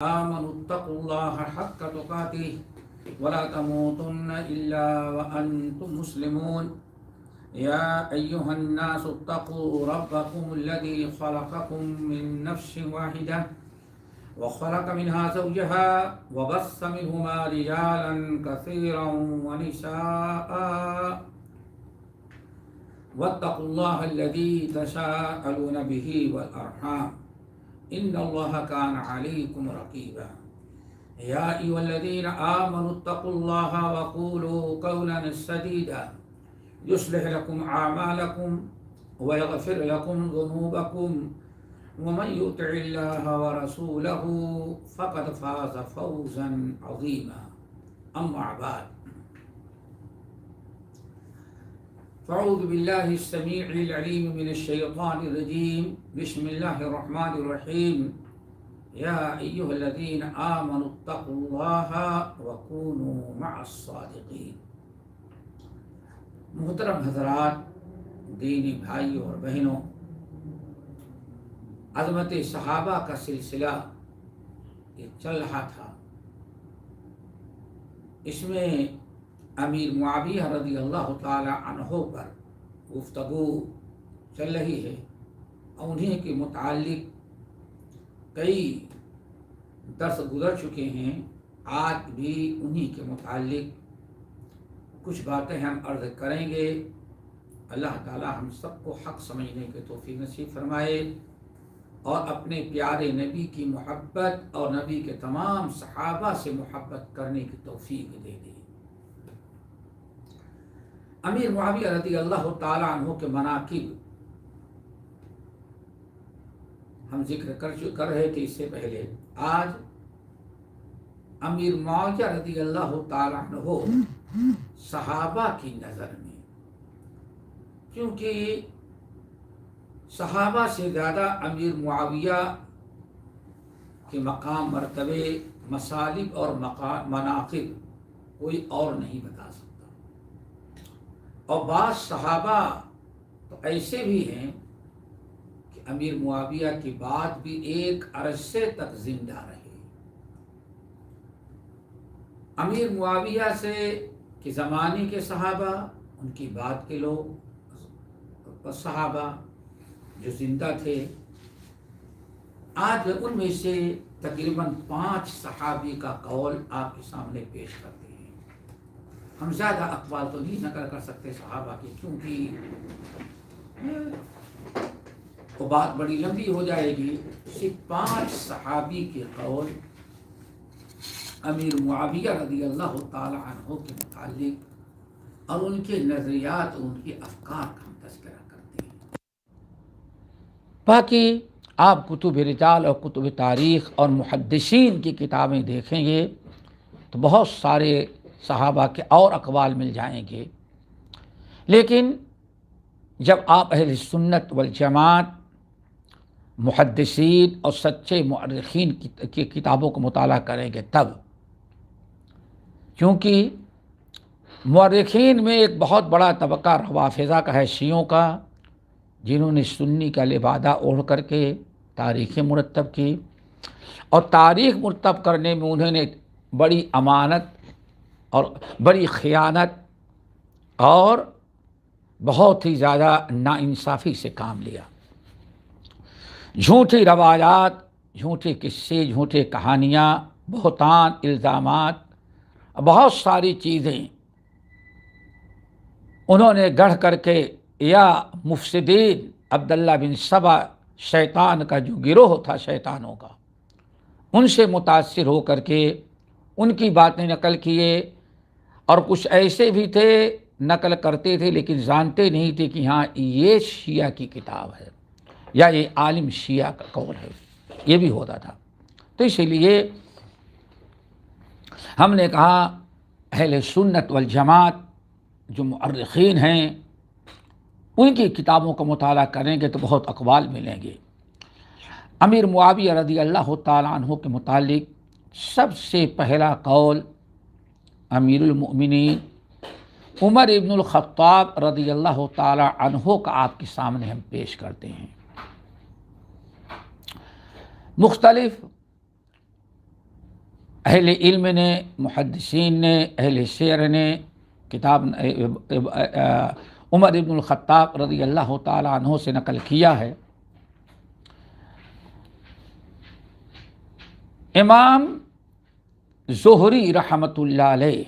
آمنوا اتقوا الله حق تقاته ولا تموتن إلا وأنتم مسلمون يا أيها الناس اتقوا ربكم الذي خلقكم من نفس واحدة وخلق منها زوجها وبث منهما رجالا كثيرا ونساء واتقوا الله الذي تساءلون به والأرحام إن الله كان عليكم رقيبا يا أيها الذين آمنوا اتقوا الله وقولوا قولا سديدا يصلح لكم أعمالكم ويغفر لكم ذنوبكم ومن يطع الله ورسوله فقد فاز فوزا عظيما أما بعد فأعوذ بالله السميع العليم من الشيطان الرجيم بسم الله الرحمن الرحيم يا أيها الذين آمنوا اتقوا الله وكونوا مع الصادقين. محترم حضرات، دینی بھائیوں اور بہنوں، عظمت صحابہ کا سلسلہ یہ چل رہا تھا. اس میں امیر معاویہ رضی اللہ تعالی عنہ پر گفتگو چل رہی ہے اور انہیں کے متعلق کئی درس گزر چکے ہیں. آج بھی انہیں کے متعلق کچھ باتیں ہم عرض کریں گے. اللہ تعالی ہم سب کو حق سمجھنے کے توفیق نصیب فرمائے اور اپنے پیارے نبی کی محبت اور نبی کے تمام صحابہ سے محبت کرنے کی توفیق دے دی. امیر معاویہ رضی اللہ تعالی عنہ کے مناقب ہم ذکر کر رہے تھے اس سے پہلے. آج امیر معاویہ رضی اللہ تعالی عنہ صحابہ کی نظر میں، کیونکہ صحابہ سے زیادہ امیر معاویہ کے مقام، مرتبے، مصالب اور مناقب کوئی اور نہیں بتا سکتا. اور بعض صحابہ تو ایسے بھی ہیں کہ امیر معاویہ کی بات بھی ایک عرصے تک زندہ رہے. امیر معاویہ سے کے زمانے کے صحابہ، ان کی بات کے لوگ صحابہ جو زندہ تھے، آج ان میں سے تقریباً 5 صحابی کا قول آپ کے سامنے پیش کرتے ہیں. ہم زیادہ اقوال تو نہیں نقل کر سکتے صحابہ کی، کیونکہ وہ بات بڑی لمبی ہو جائے گی. صرف 5 صحابی کے قول امیر معاویہ رضی اللہ تعالی عنہ کے متعلق اور ان کے نظریات اور ان کے افکار کا ہم تذکرہ کرتے ہیں. باقی آپ کتب رجال اور کتب تاریخ اور محدثین کی کتابیں دیکھیں گے تو بہت سارے صحابہ کے اور اقوال مل جائیں گے. لیکن جب آپ اہل سنت والجماعت، محدثین اور سچے مؤرخین کی کتابوں کو مطالعہ کریں گے تب، کیونکہ مؤرخین میں ایک بہت بڑا طبقہ روافضہ کا ہے، شیعوں کا، جنہوں نے سنی کا لبادہ اوڑھ کر کے تاریخیں مرتب کی، اور تاریخ مرتب کرنے میں انہوں نے بڑی امانت اور بڑی خیانت اور بہت ہی زیادہ ناانصافی سے کام لیا. جھوٹی روایات، جھوٹے قصے، جھوٹے کہانیاں، بہتان، الزامات، بہت ساری چیزیں انہوں نے گڑھ کر کے، یا مفسدین عبداللہ بن سبا، شیطان کا جو گروہ تھا شیطانوں کا، ان سے متاثر ہو کر کے ان کی باتیں نقل کیے. اور کچھ ایسے بھی تھے نقل کرتے تھے لیکن جانتے نہیں تھے کہ ہاں یہ شیعہ کی کتاب ہے یا یہ عالم شیعہ کا قول ہے. یہ بھی ہوتا تھا. تو اسی لیے ہم نے کہا اہل سنت والجماعت جو مؤرخین ہیں ان کی کتابوں کا مطالعہ کریں گے تو بہت اقوال ملیں گے. امیر معاویہ رضی اللہ تعالیٰ عنہ کے متعلق سب سے پہلا قول امیر المؤمنین عمر ابن الخطاب رضی اللہ تعالیٰ عنہ کا آپ کے سامنے ہم پیش کرتے ہیں. مختلف اہل علم نے، محدثین نے، اہل سیر نے کتاب عمر ابن الخطاب رضی اللہ تعالیٰ عنہ سے نقل کیا ہے۔ امام زہری رحمۃ اللہ علیہ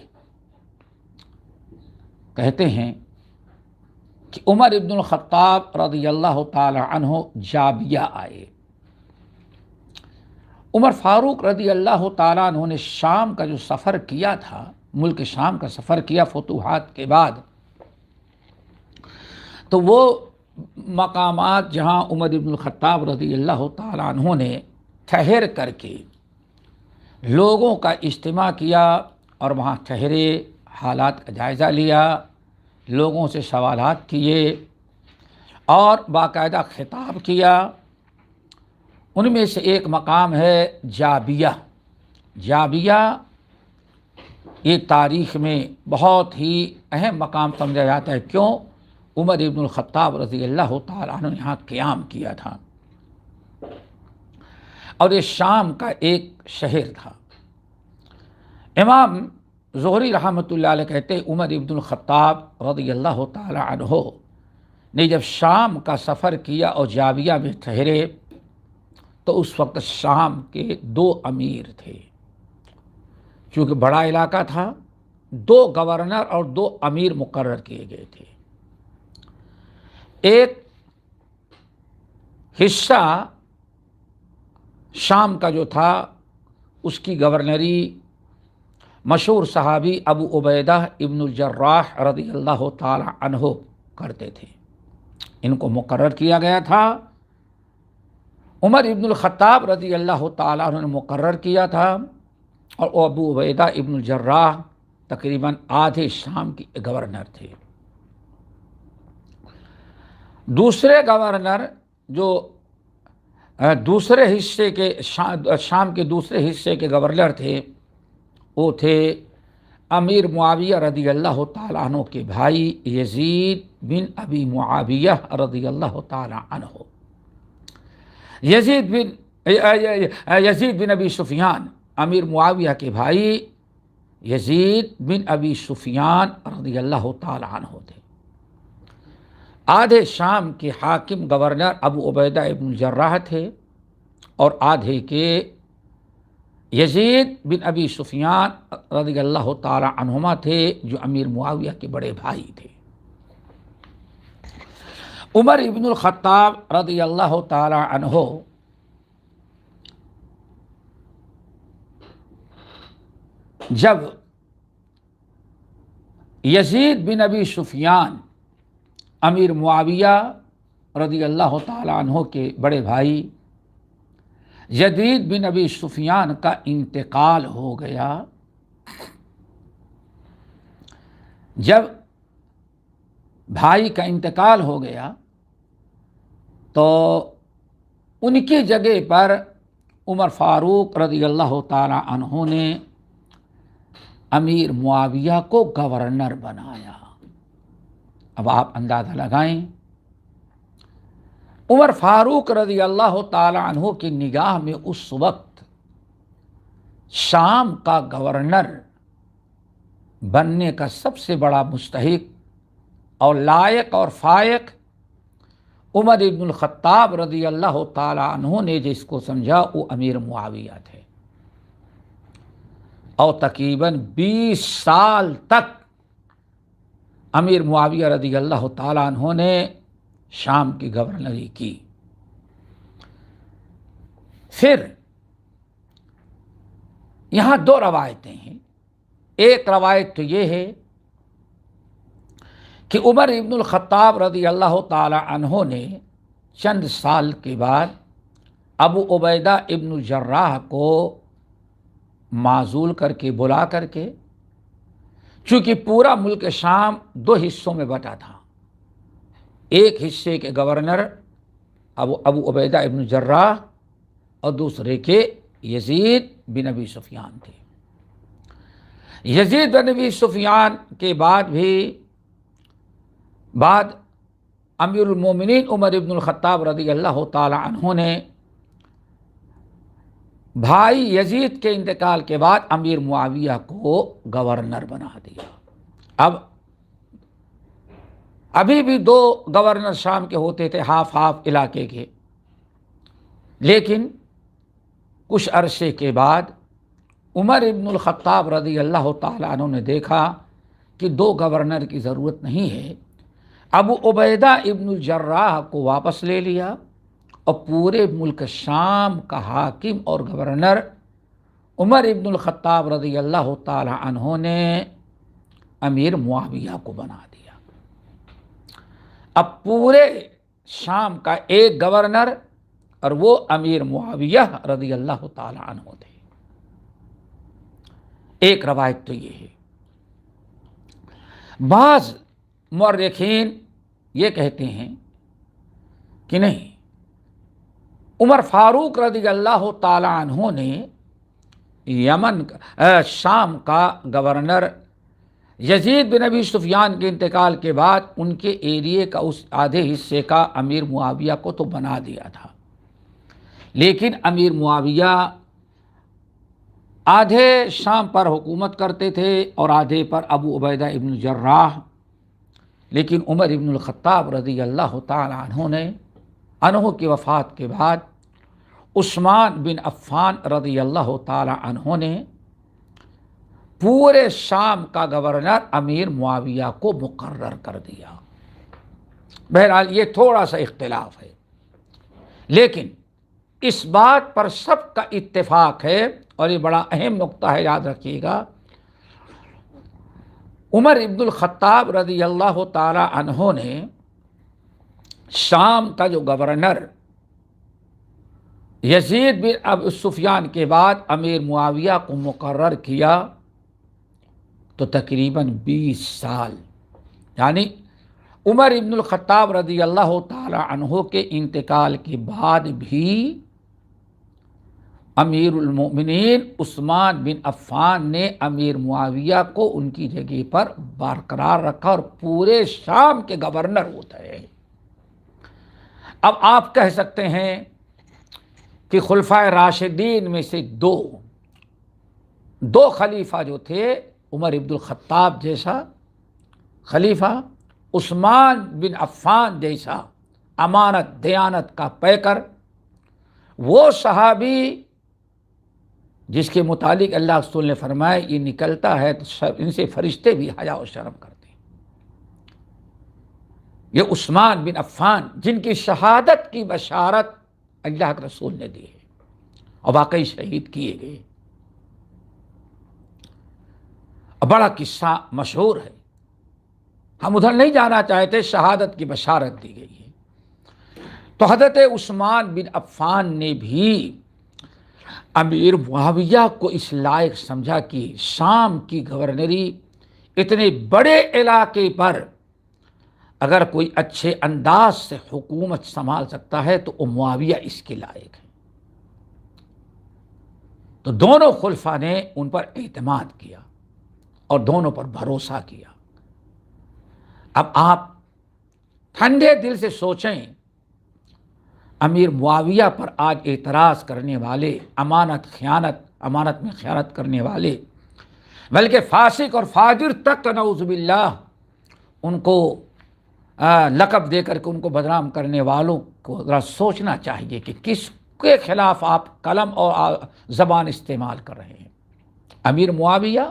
کہتے ہیں کہ عمر ابن الخطاب رضی اللہ تعالیٰ عنہ جابیہ آئے۔ عمر فاروق رضی اللہ تعالیٰ عنہ نے شام کا جو سفر کیا تھا، ملک شام کا سفر کیا فتوحات کے بعد، تو وہ مقامات جہاں عمر ابن الخطاب رضی اللہ تعالیٰ عنہ نے ٹھہر کر کے لوگوں کا اجتماع کیا اور وہاں ٹھہرے، حالات کا جائزہ لیا، لوگوں سے سوالات کیے اور باقاعدہ خطاب کیا، ان میں سے ایک مقام ہے جابیہ۔ جابیہ یہ تاریخ میں بہت ہی اہم مقام سمجھا جاتا ہے۔ کیوں؟ عمر ابن الخطاب رضی اللہ تعالیٰ عنہ نے یہاں قیام کیا تھا اور یہ شام کا ایک شہر تھا۔ امام زہری رحمۃ اللہ علیہ کہتے عمر ابن الخطاب رضی اللہ تعالیٰ عنہ نے جب شام کا سفر کیا اور جابیہ میں ٹھہرے تو اس وقت شام کے 2 امیر تھے، چونکہ بڑا علاقہ تھا، 2 گورنر اور 2 امیر مقرر کیے گئے تھے۔ ایک حصہ شام کا جو تھا اس کی گورنری مشہور صحابی ابو عبیدہ ابن الجراح رضی اللہ تعالی عنہ کرتے تھے، ان کو مقرر کیا گیا تھا۔ عمر ابن الخطاب رضی اللہ تعالیٰ عنہ نے مقرر کیا تھا اور ابو عبیدہ ابن الجراح تقریباً آدھے شام کے گورنر تھے۔ دوسرے گورنر جو دوسرے حصے کے شام کے دوسرے حصے کے گورنر تھے وہ تھے امیر معاویہ رضی اللہ تعالیٰ عنہ کے بھائی یزید بن ابی معاویہ رضی اللہ تعالیٰ عنہ۔ یزید بن ابی سفیان، امیر معاویہ کے بھائی یزید بن ابی سفیان رضی اللہ تعالیٰ عنہ تھے۔ آدھے شام کے حاکم گورنر ابو عبیدہ ابن الجراح تھے اور آدھے کے یزید بن ابی سفیان رضی اللہ تعالیٰ عنہما تھے جو امیر معاویہ کے بڑے بھائی تھے۔ عمر ابن الخطاب رضی اللہ تعالیٰ عنہ جب یزید بن ابی سفیان امیر معاویہ رضی اللہ تعالیٰ عنہ کے بڑے بھائی یزید بن ابی سفیان کا انتقال ہو گیا، جب بھائی کا انتقال ہو گیا تو ان کی جگہ پر عمر فاروق رضی اللہ تعالیٰ عنہ نے امیر معاویہ کو گورنر بنایا۔ اب آپ اندازہ لگائیں، عمر فاروق رضی اللہ تعالیٰ عنہ کی نگاہ میں اس وقت شام کا گورنر بننے کا سب سے بڑا مستحق اور لائق اور فائق عمر ابن الخطاب رضی اللہ تعالیٰ عنہ نے جس کو سمجھا وہ امیر معاویہ تھے، اور تقریباً 20 سال تک امیر معاویہ رضی اللہ تعالیٰ عنہ نے شام کی گورنری کی۔ پھر یہاں 2 روایتیں ہیں۔ ایک روایت تو یہ ہے کہ عمر ابن الخطاب رضی اللہ تعالیٰ عنہ نے چند سال کے بعد ابو عبیدہ ابن الجراح کو معزول کر کے بلا کر کے، چونکہ پورا ملک شام 2 حصوں میں بٹا تھا، ایک حصے کے گورنر ابو عبیدہ ابن الجراح اور دوسرے کے یزید بن ابی سفیان تھے۔ یزید بن ابی سفیان کے بعد امیر المومنین عمر ابن الخطاب رضی اللہ تعالی عنہ نے بھائی یزید کے انتقال کے بعد امیر معاویہ کو گورنر بنا دیا۔ ابھی بھی 2 گورنر شام کے ہوتے تھے، ہاف علاقے کے، لیکن کچھ عرصے کے بعد عمر ابن الخطاب رضی اللہ تعالیٰ عنہ نے دیکھا کہ 2 گورنر کی ضرورت نہیں ہے، ابو عبیدہ ابن الجراح کو واپس لے لیا اور پورے ملک شام کا حاکم اور گورنر عمر ابن الخطاب رضی اللہ تعالیٰ عنہ نے امیر معاویہ کو بنا دیا۔ اب پورے شام کا ایک گورنر اور وہ امیر معاویہ رضی اللہ تعالیٰ عنہ تھے۔ ایک روایت تو یہ ہے۔ بعض مورخین یہ کہتے ہیں کہ نہیں، عمر فاروق رضی اللہ تعالیٰ عنہ نے شام کا گورنر یزید بن ابی سفیان کے انتقال کے بعد ان کے ایریے کا اس آدھے حصے کا امیر معاویہ کو تو بنا دیا تھا، لیکن امیر معاویہ آدھے شام پر حکومت کرتے تھے اور آدھے پر ابو عبیدہ ابن الجراح، لیکن عمر ابن الخطاب رضی اللہ تعالیٰ عنہ کی وفات کے بعد عثمان بن عفان رضی اللہ تعالیٰ عنہ نے پورے شام کا گورنر امیر معاویہ کو مقرر کر دیا۔ بہرحال یہ تھوڑا سا اختلاف ہے، لیکن اس بات پر سب کا اتفاق ہے، اور یہ بڑا اہم نقطہ ہے، یاد رکھیے گا، عمر ابن الخطاب رضی اللہ تعالی عنہ نے شام کا جو گورنر یزید بن ابی سفیان کے بعد امیر معاویہ کو مقرر کیا تو تقریباً 20 سال، یعنی عمر ابن الخطاب رضی اللہ تعالی عنہ کے انتقال کے بعد بھی امیر المؤمنین عثمان بن عفان نے امیر معاویہ کو ان کی جگہ پر برقرار رکھا اور پورے شام کے گورنر ہوتا ہے۔ اب آپ کہہ سکتے ہیں کہ خلفائے راشدین میں سے دو خلیفہ جو تھے، عمر ابن الخطاب جیسا خلیفہ، عثمان بن عفان جیسا امانت دیانت کا پیکر، وہ صحابی جس کے متعلق اللہ رسول نے فرمایا یہ نکلتا ہے تو ان سے فرشتے بھی حیا و شرم کرتے ہیں، یہ عثمان بن عفان جن کی شہادت کی بشارت اللہ کے رسول نے دی ہے اور واقعی شہید کیے گئے۔ بڑا قصہ مشہور ہے، ہم ادھر نہیں جانا چاہتے، شہادت کی بشارت دی گئی ہے۔ تو حضرت عثمان بن عفان نے بھی امیر معاویہ کو اس لائق سمجھا کہ شام کی گورنری اتنے بڑے علاقے پر اگر کوئی اچھے انداز سے حکومت سنبھال سکتا ہے تو معاویہ اس کے لائق ہے۔ تو دونوں خلفاء نے ان پر اعتماد کیا اور دونوں پر بھروسہ کیا۔ اب آپ ٹھنڈے دل سے سوچیں، امیر معاویہ پر آج اعتراض کرنے والے، امانت میں خیانت کرنے والے، بلکہ فاسق اور فاجر تک نعوذ باللہ ان کو لقب دے کر کے ان کو بدنام کرنے والوں کو ذرا سوچنا چاہیے کہ کس کے خلاف آپ قلم اور زبان استعمال کر رہے ہیں۔ امیر معاویہ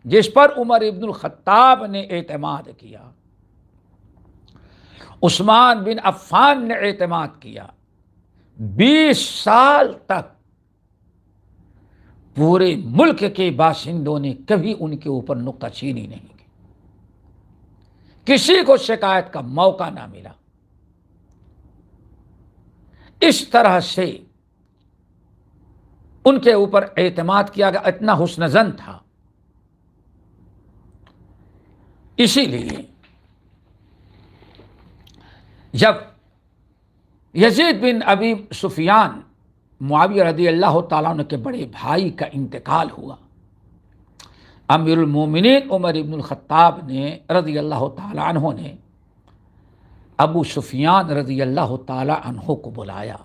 جس پر عمر ابن الخطاب نے اعتماد کیا، عثمان بن عفان نے اعتماد کیا، 20 سال تک پورے ملک کے باشندوں نے کبھی ان کے اوپر نکتہ چینی نہیں کی، کسی کو شکایت کا موقع نہ ملا۔ اس طرح سے ان کے اوپر اعتماد کیا گیا، اتنا حسن ظن تھا۔ اسی لیے جب یزید بن ابی سفیان معاویہ رضی اللہ تعالیٰ عنہ کے بڑے بھائی کا انتقال ہوا، امیر المومنین عمر ابن الخطاب نے رضی اللہ تعالیٰ عنہ نے ابو سفیان رضی اللہ تعالیٰ عنہ کو بلایا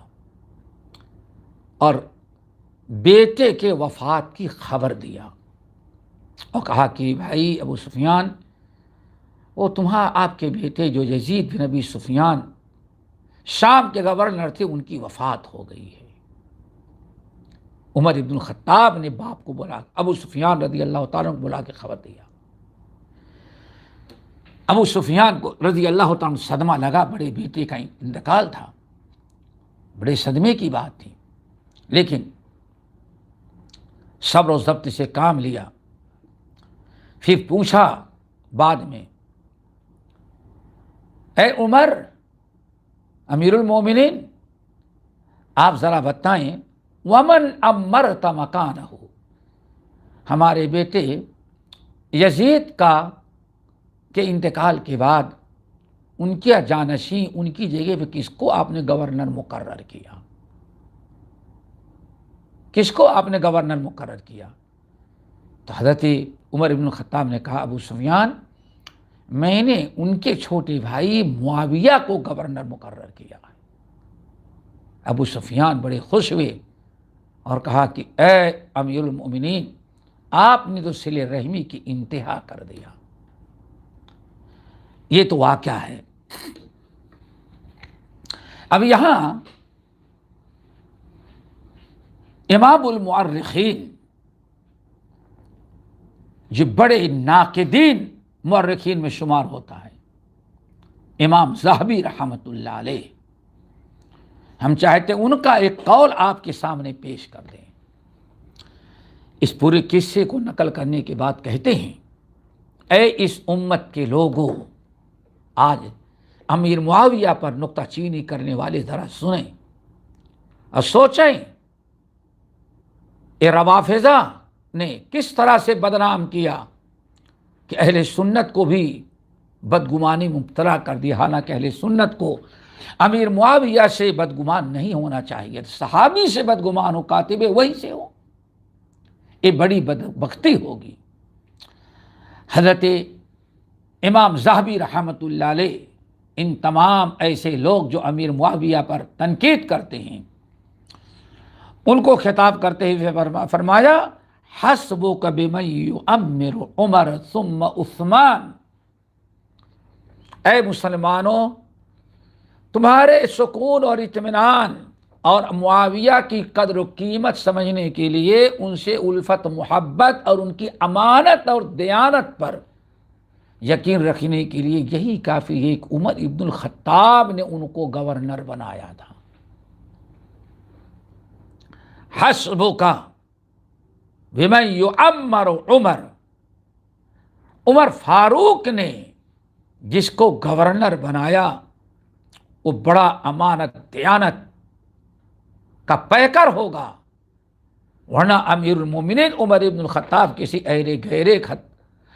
اور بیٹے کے وفات کی خبر دیا اور کہا کہ بھائی ابو سفیان، وہ آپ کے بیٹے جو یزید بن ابی سفیان شام کے گورنر تھے، ان کی وفات ہو گئی ہے۔ عمر ابن الخطاب نے باپ کو بلا، ابو سفیان رضی اللہ تعالیٰ کو بلا کے خبر دیا۔ ابو سفیان کو رضی اللہ تعالیٰ صدمہ لگا، بڑے بیٹے کا انتقال تھا، بڑے صدمے کی بات تھی، لیکن صبر و ضبط سے کام لیا۔ پھر پوچھا بعد میں، اے عمر امیر المومنین، آپ ذرا بتائیں، ومن امرت مکانہ، ہمارے بیٹے یزید کے انتقال کے بعد ان کی جانشین، ان کی جگہ پہ کس کو آپ نے گورنر مقرر کیا؟ کس کو آپ نے گورنر مقرر کیا؟ تو حضرت عمر بن الخطاب نے کہا، ابو سفیان، میں نے ان کے چھوٹے بھائی معاویہ کو گورنر مقرر کیا ہے۔ ابو سفیان بڑے خوش ہوئے اور کہا کہ اے امیر المؤمنین، آپ نے تو صلہ رحمی کی انتہا کر دیا۔ یہ تو واقعہ ہے۔ اب یہاں امام المؤرخین جو بڑے ناقدین مؤرخین میں شمار ہوتا ہے، امام ذہبی رحمۃ اللہ علیہ، ہم چاہتے ہیں ان کا ایک قول آپ کے سامنے پیش کر دیں۔ اس پورے قصے کو نقل کرنے کے بعد کہتے ہیں، اے اس امت کے لوگوں، آج امیر معاویہ پر نکتہ چینی کرنے والے ذرا سنیں اور سوچیں، یہ روافضہ نے کس طرح سے بدنام کیا کہ اہل سنت کو بھی بدگمانی مبتلا کر دیا، حالانکہ اہل سنت کو امیر معاویہ سے بدگمان نہیں ہونا چاہیے، صحابی سے بدگمان ہو، کاتب وہی سے ہو، یہ بڑی بدبختی ہوگی۔ حضرت امام ذہبی رحمۃ اللہ علیہ ان تمام ایسے لوگ جو امیر معاویہ پر تنقید کرتے ہیں، ان کو خطاب کرتے ہوئے فرمایا، حسبک بمن یؤمر عمر ثم عثمان، اے مسلمانوں، تمہارے سکون اور اطمینان اور معاویہ کی قدر و قیمت سمجھنے کے لیے ان سے الفت محبت اور ان کی امانت اور دیانت پر یقین رکھنے کے لیے یہی کافی ہے کہ عمر ابن الخطاب نے ان کو گورنر بنایا تھا۔ حسبک بمن یؤمر عمر، عمر فاروق نے جس کو گورنر بنایا وہ بڑا امانت دیانت کا پیکر ہوگا، ورنہ امیر المومنین عمر ابن الخطاب کسی ایرے گہرے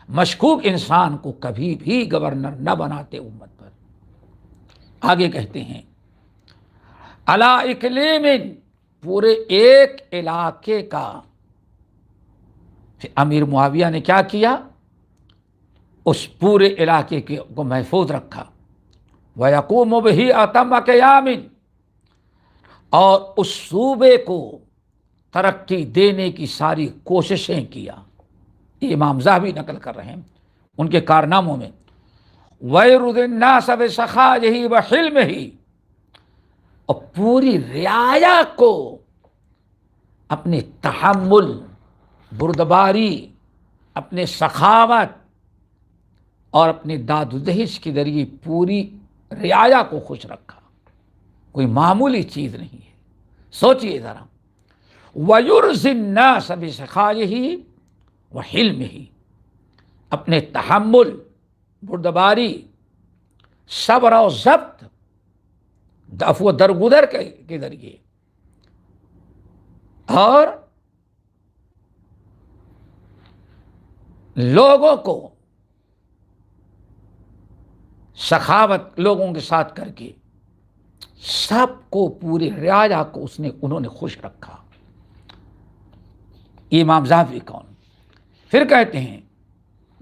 مشکوک انسان کو کبھی بھی گورنر نہ بناتے امت پر۔ آگے کہتے ہیں، علی اقلیم، پورے ایک علاقے کا امیر معاویہ نے کیا کیا؟ اس پورے علاقے کو محفوظ رکھا، وَيَقُومُ بِهِ أَتَمَّ قِيَامٍ، اور اس صوبے کو ترقی دینے کی ساری کوششیں کیا۔ یہ امام ذہبی نقل کر رہے ہیں ان کے کارناموں میں، وَيُرْضِ النَّاسَ بِسَخَائِهِ وَحِلْمِهِ، اور پوری رعایا کو اپنے تحمل، بردباری، اپنے سخاوت اور اپنے داد و دہش کے ذریعے پوری رعایا کو خوش رکھا۔ کوئی معمولی چیز نہیں ہے، سوچئے ذرا۔ وَيُرْضِ النَّاسَ بِسَخَائِهِ وَحِلْمِهِ، اپنے تحمل، بردباری، صبر و ضبط، دفع و درگزر کے ذریعے، اور لوگوں کو سخاوت لوگوں کے ساتھ کر کے سب کو، پورے رعایا کو انہوں نے خوش رکھا۔ امام ذہبی کون؟ پھر کہتے ہیں،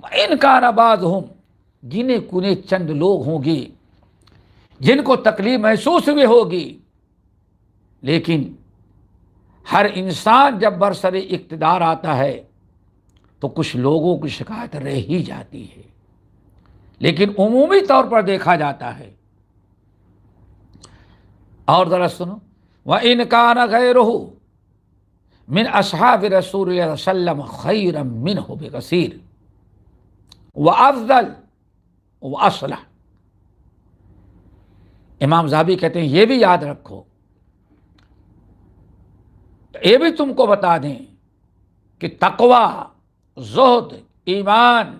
ان کان بعضہم، گنے کنے چند لوگ ہوں گے جن کو تکلیف محسوس ہوئی ہوگی، لیکن ہر انسان جب برسر اقتدار آتا ہے تو کچھ لوگوں کی شکایت رہ ہی جاتی ہے، لیکن عمومی طور پر دیکھا جاتا ہے۔ اور ذرا سنو، وَإِنْ كَانَ غَيْرُهُ من اصحاب رسول اللہ صلی اللہ علیہ وسلم خیرا منہ بکثیر وافضل واصلح۔ امام ذہبی کہتے ہیں یہ بھی یاد رکھو، یہ بھی تم کو بتا دیں کہ تقوی، زہد، ایمان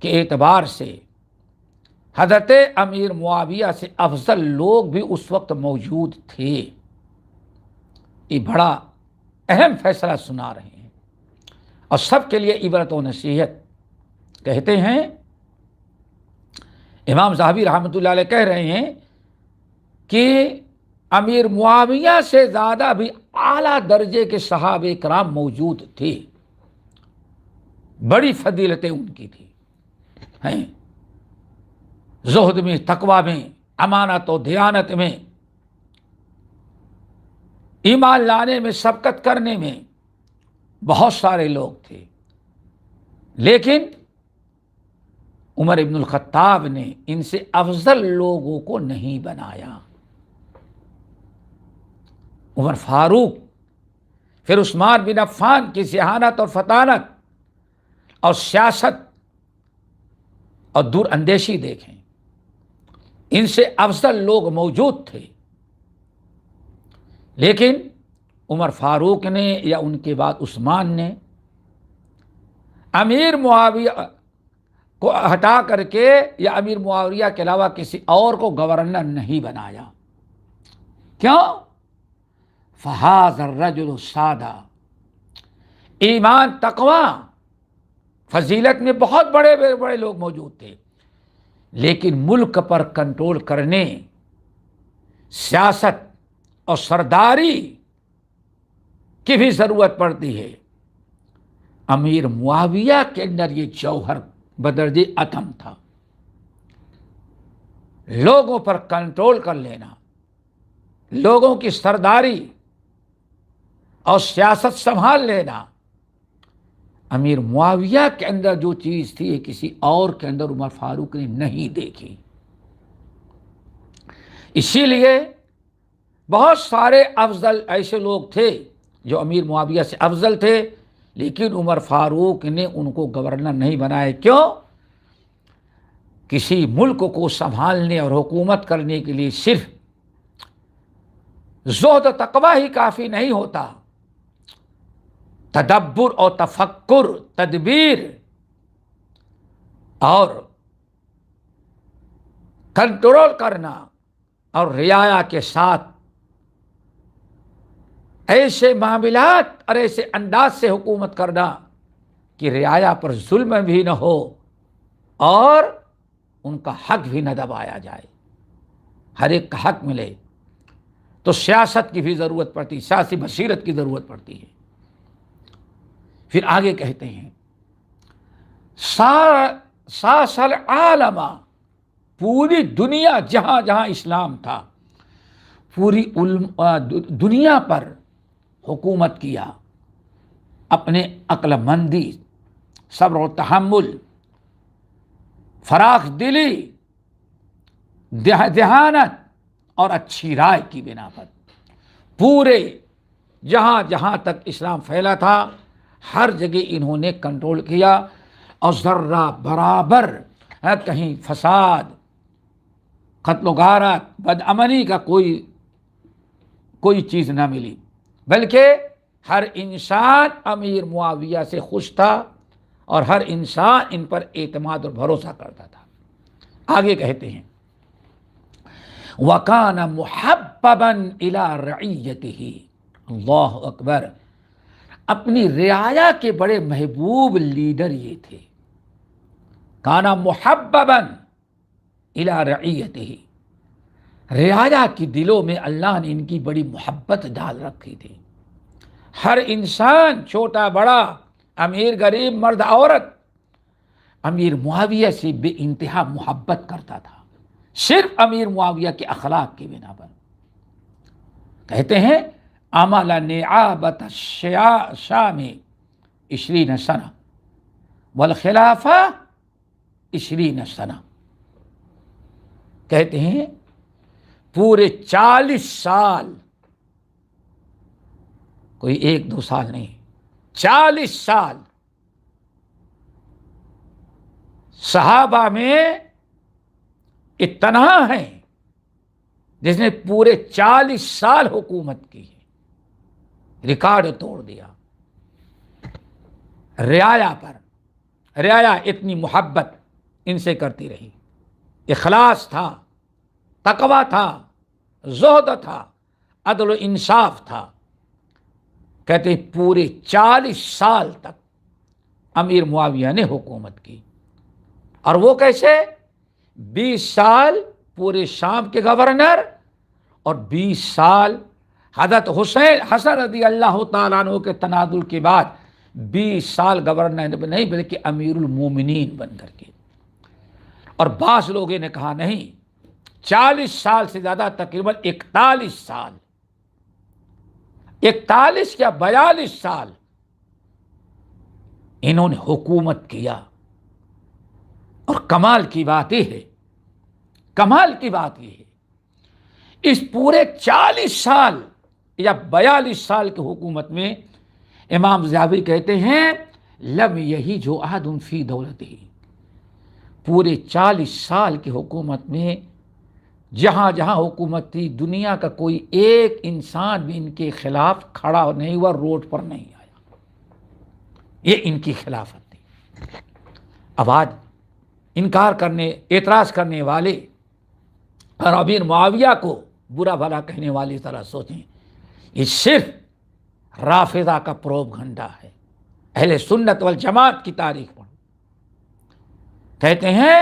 کے اعتبار سے حضرت امیر معاویہ سے افضل لوگ بھی اس وقت موجود تھے۔ یہ بڑا اہم فیصلہ سنا رہے ہیں اور سب کے لیے عبرت و نصیحت۔ کہتے ہیں امام ذہبی رحمۃ اللہ علیہ کہہ رہے ہیں کہ امیر معاویہ سے زیادہ بھی اعلیٰ درجے کے صحابہ کرام موجود تھے، بڑی فضیلتیں ان کی تھی ہیں، زہد میں، تقوی میں، امانت و دیانت میں، ایمان لانے میں، سبقت کرنے میں بہت سارے لوگ تھے، لیکن عمر ابن الخطاب نے ان سے افضل لوگوں کو نہیں بنایا۔ عمر فاروق، پھر عثمان بن عفان کی ذہانت اور فطانت اور سیاست اور دور اندیشی دیکھیں، ان سے افضل لوگ موجود تھے، لیکن عمر فاروق نے یا ان کے بعد عثمان نے امیر معاویہ کو ہٹا کر کے یا امیر معاویہ کے علاوہ کسی اور کو گورنر نہیں بنایا۔ کیوں؟ فہذا الرجل السادہ، ایمان، تقوی، فضیلت میں بہت بڑے بڑے لوگ موجود تھے، لیکن ملک پر کنٹرول کرنے، سیاست اور سرداری کی بھی ضرورت پڑتی ہے۔ امیر معاویہ کے اندر یہ جوہر بدرجہ اتم تھا، لوگوں پر کنٹرول کر لینا، لوگوں کی سرداری اور سیاست سنبھال لینا۔ امیر معاویہ کے اندر جو چیز تھی یہ کسی اور کے اندر عمر فاروق نے نہیں دیکھی۔ اسی لیے بہت سارے افضل ایسے لوگ تھے جو امیر معاویہ سے افضل تھے، لیکن عمر فاروق نے ان کو گورنر نہیں بنائے۔ کیوں؟ کسی ملک کو سنبھالنے اور حکومت کرنے کے لیے صرف زہد و تقوی ہی کافی نہیں ہوتا، تدبر اور تفکر، تدبیر اور کنٹرول کرنا اور رعایا کے ساتھ ایسے معاملات اور ایسے انداز سے حکومت کرنا کہ رعایا پر ظلم بھی نہ ہو اور ان کا حق بھی نہ دبایا جائے، ہر ایک کا حق ملے۔ تو سیاست کی بھی ضرورت پڑتی، سیاسی بصیرت کی ضرورت پڑتی ہے۔ پھر آگے کہتے ہیں ساس العالم، پوری دنیا، جہاں جہاں اسلام تھا، پوری دنیا پر حکومت کیا، اپنے عقل مندی، صبر و تحمل، فراخ دلی، ذہانت اور اچھی رائے کی بنا پر پورے جہاں جہاں تک اسلام پھیلا تھا ہر جگہ انہوں نے کنٹرول کیا، اور ذرہ برابر کہیں فساد، قتل و غارت، بدامنی کا کوئی چیز نہ ملی، بلکہ ہر انسان امیر معاویہ سے خوش تھا اور ہر انسان ان پر اعتماد اور بھروسہ کرتا تھا۔ آگے کہتے ہیں وَكَانَ مُحَبَّبًا إِلَىٰ رَعِيَّتِهِ، اللہ اکبر، اپنی رعایا کے بڑے محبوب لیڈر یہ تھے۔ کانا محببًا الی رعیتہ، رعایا کی دلوں میں اللہ نے ان کی بڑی محبت ڈال رکھی تھی۔ ہر انسان، چھوٹا بڑا، امیر غریب، مرد عورت، امیر معاویہ سے بے انتہا محبت کرتا تھا، صرف امیر معاویہ کے اخلاق کی بنا پر۔ کہتے ہیں عمل نعابت الشام 20 سنہ والخلافہ 20 سنہ. کہتے ہیں پورے 40 سال، کوئی 1-2 سال نہیں، 40 سال صحابہ میں اتنا ہے جس نے پورے 40 سال حکومت کی ہے، ریکارڈ توڑ دیا. رعایا پر رعایا اتنی محبت ان سے کرتی رہی، اخلاص تھا، تقویٰ تھا، زہد تھا، عدل و انصاف تھا. کہتے ہیں پورے 40 سال تک امیر معاویہ نے حکومت کی. اور وہ کیسے؟ 20 سال پورے شام کے گورنر اور 20 سال حضرت حسن رضی اللہ تعالیٰ عنہ کے تنازل کے بعد 20 سال گورنر نہیں بلکہ امیر المومنین بن کر کے. اور بعض لوگوں نے کہا نہیں، 40 سال سے زیادہ، تقریباً 41 سال، 41 یا 42 سال انہوں نے حکومت کیا. اور کمال کی بات یہ ہے، کمال کی بات یہ ہے، اس پورے 40 سال یا 42 سال کی حکومت میں امام ذہبی کہتے ہیں لم یہی جو عہد فی دولتہ، پورے 40 سال کی حکومت میں جہاں جہاں حکومت تھی، دنیا کا کوئی ایک انسان بھی ان کے خلاف کھڑا نہیں ہوا، روڈ پر نہیں آیا. یہ ان کی خلافت تھی. اب آج انکار کرنے، اعتراض کرنے والے اور امیر معاویہ کو برا بھلا کہنے والی طرح سوچیں، یہ صرف رافضہ کا پروپگنڈا ہے. اہل سنت والجماعت کی تاریخ پڑھو. کہتے ہیں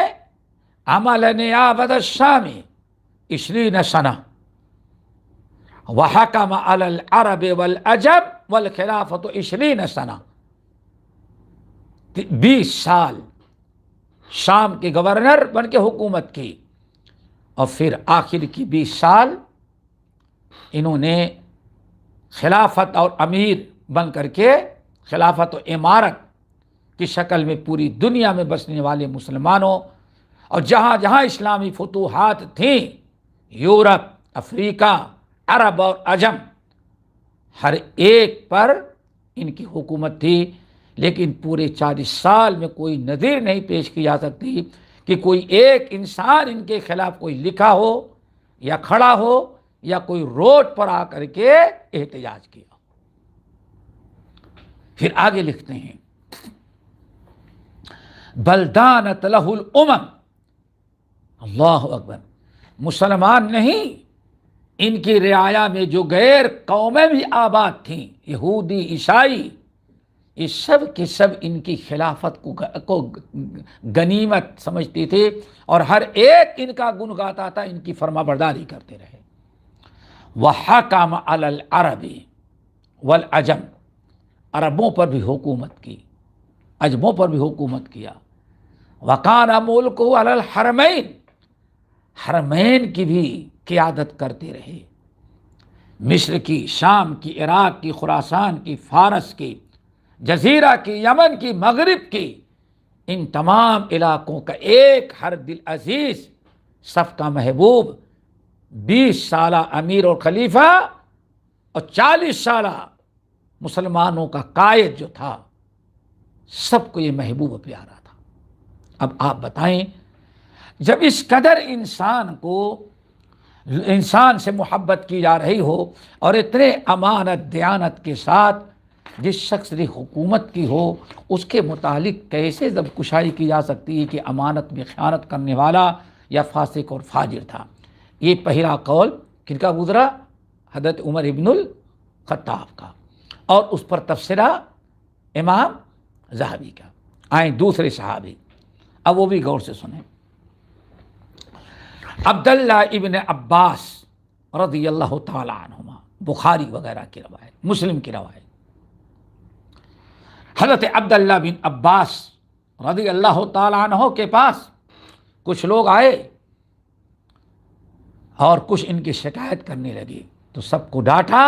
عمل نعابت الشام 20 سنہ وحکم علی العرب والعجم والخلافۃ 20 سنہ. 20 سال شام کے گورنر بن کے حکومت کی، اور پھر آخر کی 20 سال انہوں نے خلافت اور امیر بن کر کے خلافت و امارت کی شکل میں پوری دنیا میں بسنے والے مسلمانوں اور جہاں جہاں اسلامی فتوحات تھیں، یورپ، افریقہ، عرب اور عجم، ہر ایک پر ان کی حکومت تھی. لیکن پورے 40 سال میں کوئی نظیر نہیں پیش کی جا سکتی کہ کوئی ایک انسان ان کے خلاف کوئی لکھا ہو یا کھڑا ہو یا کوئی روڈ پر آ کر کے احتجاج کیا. پھر آگے لکھتے ہیں بلدانت لہ الامم، اللہ اکبر، مسلمان نہیں، ان کی رعایا میں جو غیر قومیں بھی آباد تھیں، یہودی، عیسائی، یہ سب کے سب ان کی خلافت کو غنیمت سمجھتے تھے اور ہر ایک ان کا گن گاتا تھا، ان کی فرما برداری کرتے رہے. وحکم علی العرب والعجم، عربوں پر بھی حکومت کی، عجموں پر بھی حکومت کیا. وکان ملکہ علی الحرمین، حرمین کی بھی قیادت کرتے رہے، مصر کی، شام کی، عراق کی، خراسان کی، فارس کی، جزیرہ کی، یمن کی، مغرب کی، ان تمام علاقوں کا ایک ہر دل عزیز، صف کا محبوب، 20 سالہ امیر اور خلیفہ اور 40 سالہ مسلمانوں کا قائد جو تھا، سب کو یہ محبوب پیارا تھا. اب آپ بتائیں، جب اس قدر انسان سے محبت کی جا رہی ہو اور اتنے امانت دیانت کے ساتھ جس شخص نے حکومت کی ہو، اس کے متعلق کیسے زب کشائی کی جا سکتی ہے کہ امانت میں خیانت کرنے والا یا فاسق اور فاجر تھا؟ یہ پہلا قول کن کا گزرا؟ حضرت عمر ابن الخطاب کا، اور اس پر تفسیرہ امام ذہبی کا. آئیں دوسرے صحابی، اب وہ بھی غور سے سنیں. عبداللہ ابن عباس رضی اللہ تعالی عنہما، بخاری وغیرہ کی روایت، مسلم کی روایت. حضرت عبداللہ بن عباس رضی اللہ تعالی عنہ کے پاس کچھ لوگ آئے اور کچھ ان کی شکایت کرنے لگے، تو سب کو ڈانٹا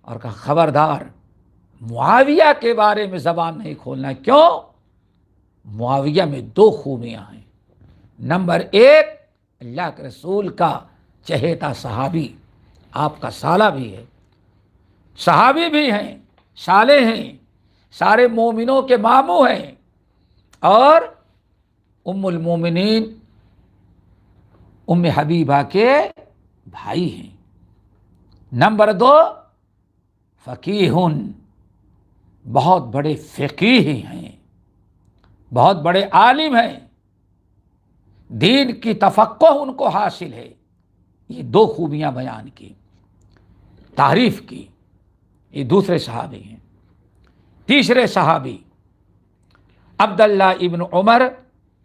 اور کہا خبردار معاویہ کے بارے میں زبان نہیں کھولنا. کیوں؟ معاویہ میں 2 خوبیاں ہیں. نمبر 1، اللہ کے رسول کا چہیتا صحابی، آپ کا سالہ بھی ہے، صحابی بھی ہیں، صالح ہیں، سارے مومنوں کے ماموں ہیں، اور ام المومنین ام حبیبہ کے بھائی ہیں. نمبر 2، فقیہن، بہت بڑے فقیہ ہیں، بہت بڑے عالم ہیں، دین کی تفقہ ان کو حاصل ہے. یہ 2 خوبیاں بیان کی، تعریف کی. یہ دوسرے صحابی ہیں. تیسرے صحابی عبداللہ ابن عمر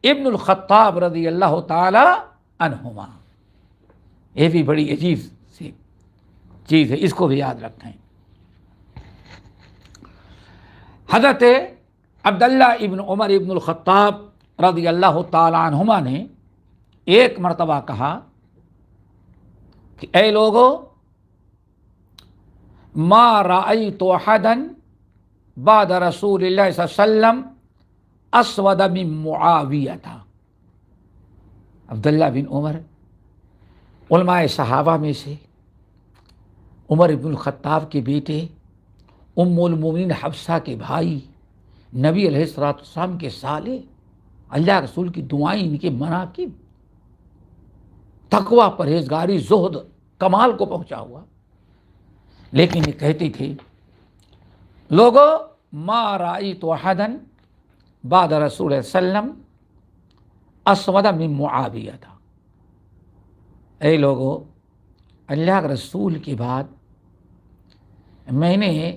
ابن الخطاب رضی اللہ تعالی عنہما. یہ بھی بڑی عجیب سی چیز ہے، اس کو بھی یاد رکھیں. حضرت عبداللہ ابن عمر ابن الخطاب رضی اللہ تعالی عنہما نے ایک مرتبہ کہا کہ اے لوگو، ما رأیت احدا بعد رسول اللہ صلی اللہ علیہ وسلم اسود من معاویہ. عبداللہ بن عمر علماء صحابہ میں سے، عمر بن الخطاب کے بیٹے، ام المومنین حفصہ کے بھائی، نبی علیہ السلام کے سالے، اللہ رسول کی دعائیں، ان کے مناقب، تقوی، پرہیزگاری، زہد کمال کو پہنچا ہوا. لیکن یہ کہتی تھی لوگو، ما رأیت احدا بعد رسول اللہ صلی اللہ علیہ وسلم اسود من معاویہ. اے لوگو، اللہ کے رسول کے بعد میں نے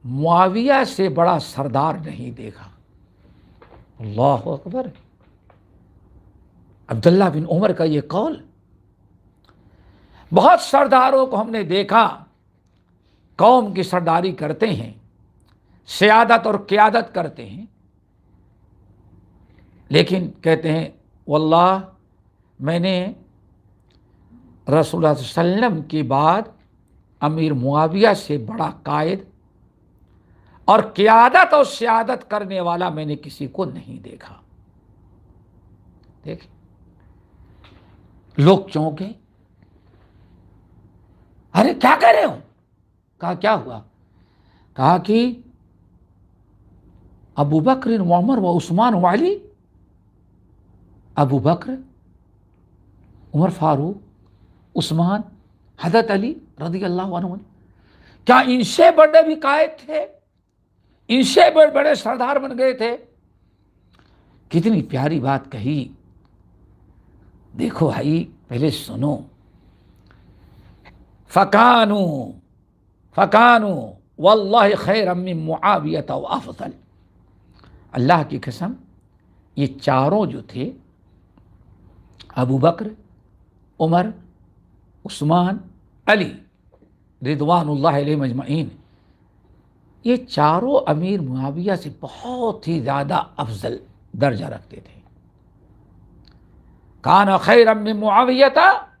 معاویہ سے بڑا سردار نہیں دیکھا. اللہ اکبر. عبداللہ بن عمر کا یہ قول. بہت سرداروں کو ہم نے دیکھا قوم کی سرداری کرتے ہیں، سیادت اور قیادت کرتے ہیں، لیکن کہتے ہیں واللہ میں نے رسول اللہ صلی اللہ علیہ وسلم کے بعد امیر معاویہ سے بڑا قائد اور قیادت اور سیادت کرنے والا میں نے کسی کو نہیں دیکھا. دیکھ لوگ چونکے، ارے کیا کہہ رہے ہو؟ کہا کیا ہوا؟ کہا کہ ابو بکر و عمر و عثمان و علی. ابو بکر، عمر فاروق، عثمان، حضرت علی رضی اللہ عنہ، کیا ان سے بڑے بھی قائد تھے؟ ان سے بڑے سردار بن گئے تھے؟ کتنی پیاری بات کہی. دیکھو بھائی، پہلے سنو. فکانو واللہ خیر من معاویہ و افضل. اللہ کی قسم، یہ چاروں جو تھے، ابو بکر، عمر، عثمان، علی رضوان اللہ علیہ مجمعین، یہ چاروں امیر معاویہ سے بہت ہی زیادہ افضل درجہ رکھتے تھے. کان خیر من معاویہ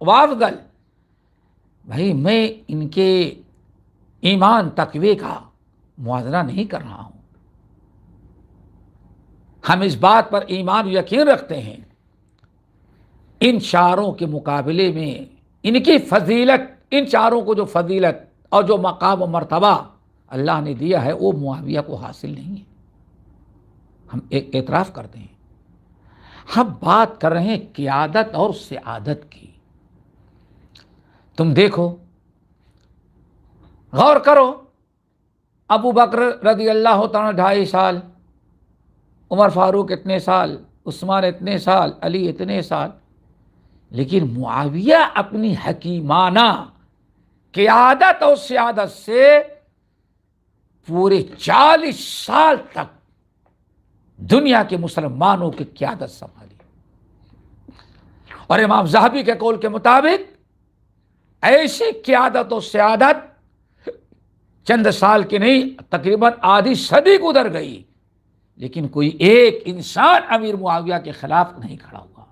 و افضل. بھائی میں ان کے ایمان تقوی کا موازنہ نہیں کر رہا ہوں. ہم اس بات پر ایمان و یقین رکھتے ہیں ان چاروں کے مقابلے میں ان کی فضیلت، ان چاروں کو جو فضیلت اور جو مقام و مرتبہ اللہ نے دیا ہے وہ معاویہ کو حاصل نہیں ہے. ہم ایک اعتراف کرتے ہیں. ہم بات کر رہے ہیں قیادت اور سیادت کی. تم دیکھو، غور کرو، ابو بکر رضی اللہ تعالیٰ 2.5 سال، عمر فاروق اتنے سال، عثمان اتنے سال، علی اتنے سال، لیکن معاویہ اپنی حکیمانہ قیادت اور سیادت سے پورے 40 سال تک دنیا کے مسلمانوں کی قیادت سنبھالی. اور امام ذہبی کے قول کے مطابق ایسی قیادت و سیادت چند سال کی نہیں، تقریباً آدھی صدی گزر گئی، لیکن کوئی ایک انسان امیر معاویہ کے خلاف نہیں کھڑا ہوا.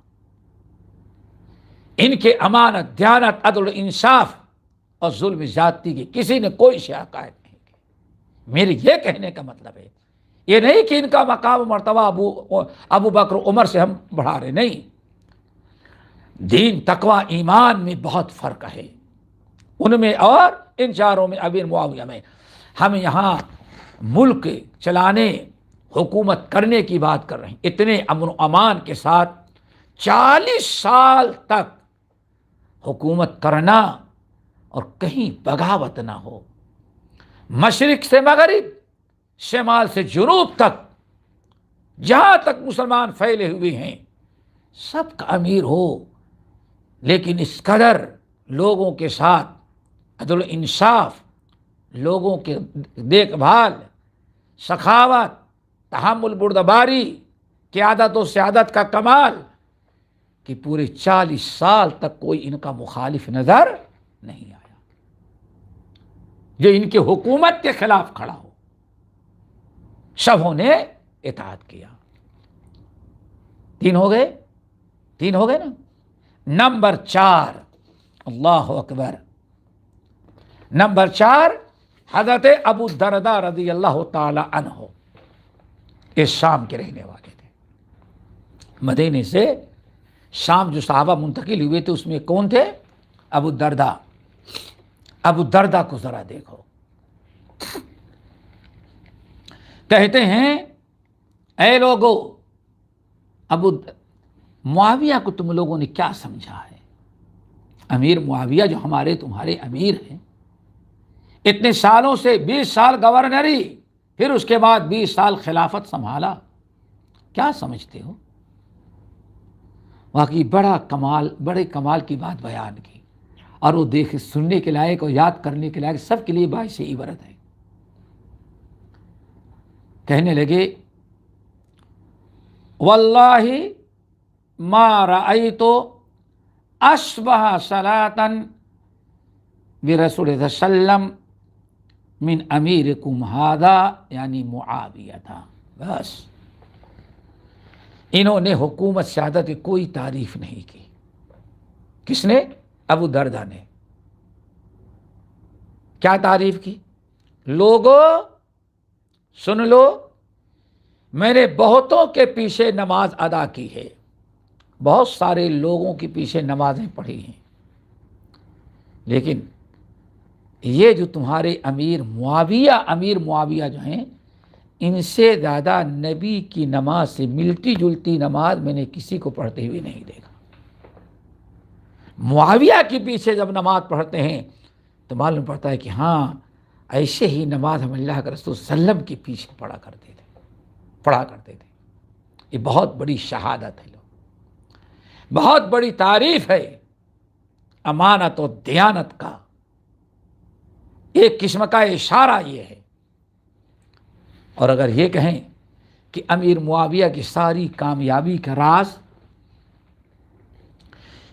ان کے امانت، دیانت، عدل و انصاف اور ظلم زیادتی کی کسی نے کوئی شے عقائد نہیں کی۔ میرے یہ کہنے کا مطلب ہے یہ نہیں کہ ان کا مقام و مرتبہ ابو بکر عمر سے ہم بڑھا رہے، نہیں، دین تقوی ایمان میں بہت فرق ہے ان میں اور ان چاروں میں، امیر معاویہ میں۔ ہم یہاں ملک چلانے، حکومت کرنے کی بات کر رہے ہیں، اتنے امن و امان کے ساتھ 40 سال تک حکومت کرنا اور کہیں بغاوت نہ ہو، مشرق سے مغرب، شمال سے جنوب تک، جہاں تک مسلمان پھیلے ہوئے ہیں سب کا امیر ہو، لیکن اس قدر لوگوں کے ساتھ عدل و انصاف، لوگوں کے دیکھ بھال، سخاوت، تحمل بردباری، قیادت و سیادت کا کمال کہ پورے 40 سال تک کوئی ان کا مخالف نظر نہیں آیا جو ان کی حکومت کے خلاف کھڑا ہو، سبوں نے اطاعت کیا۔ تین ہو گئے نا۔ نمبر 4، اللہ اکبر، نمبر 4 حضرت ابو الدرداء رضی اللہ تعالی عنہ، یہ شام کے رہنے والے تھے۔ مدینے سے شام جو صحابہ منتقل ہوئے تھے اس میں کون تھے؟ ابو الدرداء۔ ابو الدرداء کو ذرا دیکھو، کہتے ہیں اے لوگو، معاویہ کو تم لوگوں نے کیا سمجھا ہے؟ امیر معاویہ جو ہمارے تمہارے امیر ہیں، اتنے سالوں سے 20 سال گورنری، پھر اس کے بعد 20 سال خلافت سنبھالا، کیا سمجھتے ہو؟ واقعی بڑے کمال کی بات بیان کی، اور وہ سننے کے لائق اور یاد کرنے کے لائق سب کے لیے باعث عبرت ہے۔ کہنے لگے واللہ ما رأیت اشبہ صلاۃ برسول اللہ صلی اللہ علیہ وسلم من امیرکم ھذا، یعنی معاویہ تھا۔ بس انہوں نے حکومت سیادت کی کوئی تعریف نہیں کی۔ کس نے؟ ابو الدرداء نے۔ کیا تعریف کی؟ لوگوں سن لو، میں نے بہتوں کے پیچھے نماز ادا کی ہے، بہت سارے لوگوں کے پیچھے نمازیں پڑھی ہیں، لیکن یہ جو تمہارے امیر معاویہ جو ہیں، ان سے زیادہ نبی کی نماز سے ملتی جلتی نماز میں نے کسی کو پڑھتے ہوئے نہیں دیکھا۔ معاویہ کے پیچھے جب نماز پڑھتے ہیں تو معلوم پڑتا ہے کہ ہاں ایسے ہی نماز ہم اللہ کے رسول صلی اللہ علیہ وسلم کے پیچھے پڑھا کرتے تھے۔ یہ بہت بڑی شہادت ہے، بہت بڑی تعریف ہے امانت و دیانت کا۔ ایک قسم کا اشارہ یہ ہے۔ اور اگر یہ کہیں کہ امیر معاویہ کی ساری کامیابی کا راز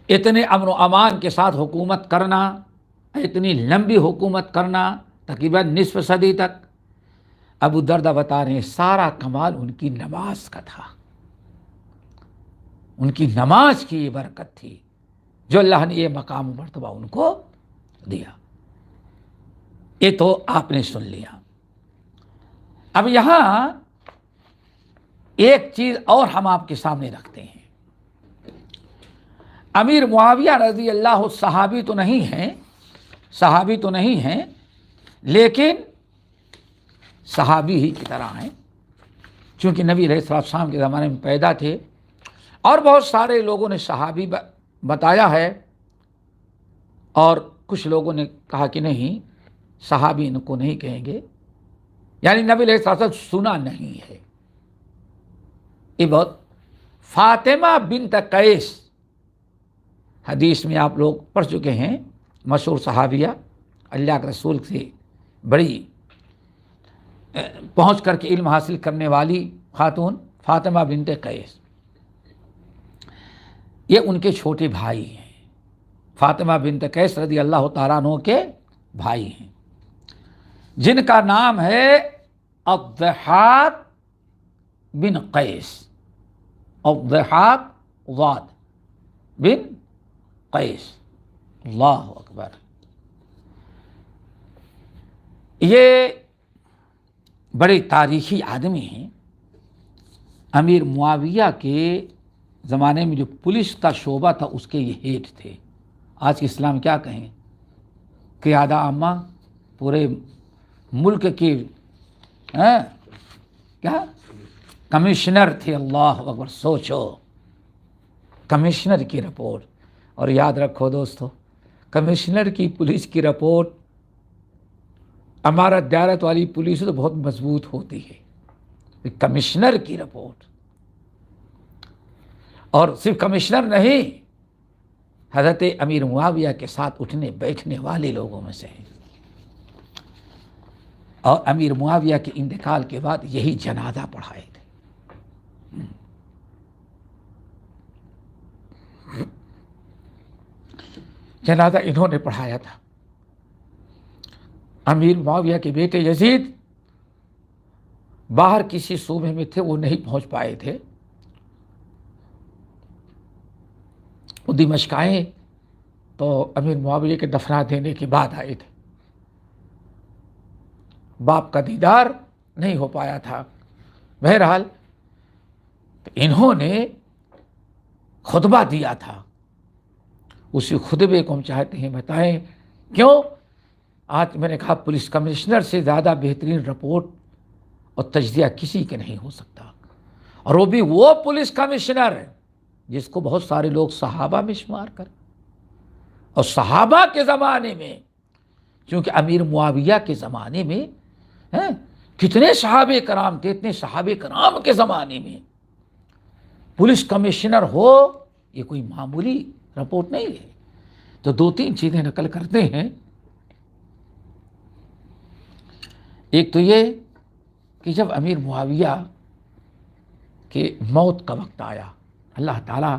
اتنے امن و امان کے ساتھ حکومت کرنا، اتنی لمبی حکومت کرنا، تقریباً نصف صدی تک، ابو الدرداء بتا رہے ہیں سارا کمال ان کی نماز کا تھا، ان کی نماز کی یہ برکت تھی جو اللہ نے یہ مقام و مرتبہ ان کو دیا۔ یہ تو آپ نے سن لیا۔ اب یہاں ایک چیز اور ہم آپ کے سامنے رکھتے ہیں۔ امیر معاویہ رضی اللہ صحابی تو نہیں ہیں، لیکن صحابی ہی کی طرح ہیں، چونکہ نبی علیہ السلام کے زمانے میں پیدا تھے، اور بہت سارے لوگوں نے صحابی بتایا ہے، اور کچھ لوگوں نے کہا کہ نہیں صحابی ان کو نہیں کہیں گے، یعنی نبی علیہ السلام سنا نہیں ہے۔ یہ بہت فاطمہ بنت قیس، حدیث میں آپ لوگ پڑھ چکے ہیں، مشہور صحابیہ، اللہ کے رسول سے بڑی پہنچ کر کے علم حاصل کرنے والی خاتون فاطمہ بنت قیس، یہ ان کے چھوٹے بھائی ہیں۔ فاطمہ بنت قیس رضی اللہ تعالیٰ عنہ کے بھائی ہیں، جن کا نام ہے الضحاک بن قیس، الضحاک بن قیس۔ اللہ اکبر۔ یہ بڑے تاریخی آدمی ہیں. امیر معاویہ کے زمانے میں جو پولیس کا شعبہ تھا اس کے یہ ہیڈ تھے. آج کے اسلام کیا کہیں، قیادہ عامہ، پورے ملک کی کیا کمشنر تھے. اللہ اکبر، سوچو، کمشنر کی رپورٹ. اور یاد رکھو دوستو، کمشنر کی پولیس کی رپورٹ امارت دیارت والی پولیس تو بہت مضبوط ہوتی ہے. کمشنر کی رپورٹ، اور صرف کمشنر نہیں، حضرت امیر معاویہ کے ساتھ اٹھنے بیٹھنے والے لوگوں میں سے ہیں. اور امیر معاویہ کے انتقال کے بعد یہی جنازہ پڑھائے تھے. جنازہ انہوں نے پڑھایا تھا. امیر معاویہ کے بیٹے یزید باہر کسی صوبے میں تھے، وہ نہیں پہنچ پائے تھے. وہ دمشق آئے تو امیر معاویہ کے دفنا دینے کے بعد آئے تھے. باپ کا دیدار نہیں ہو پایا تھا. بہرحال انہوں نے خطبہ دیا تھا. اسی خطبے کو ہم چاہتے ہیں بتائیں. کیوں؟ آج میں نے کہا پولیس کمشنر سے زیادہ بہترین رپورٹ اور تجزیہ کسی کے نہیں ہو سکتا. اور وہ بھی وہ پولیس کمشنر جس کو بہت سارے لوگ صحابہ میں شمار کر. اور صحابہ کے زمانے میں، چونکہ امیر معاویہ کے زمانے میں کتنے صحابہ کرام تھے، اتنے صحابہ کرام کے زمانے میں پولیس کمشنر ہو، یہ کوئی معمولی رپورٹ نہیں ہے. تو دو تین چیزیں نقل کرتے ہیں. ایک تو یہ کہ جب امیر معاویہ کے موت کا وقت آیا، اللہ تعالیٰ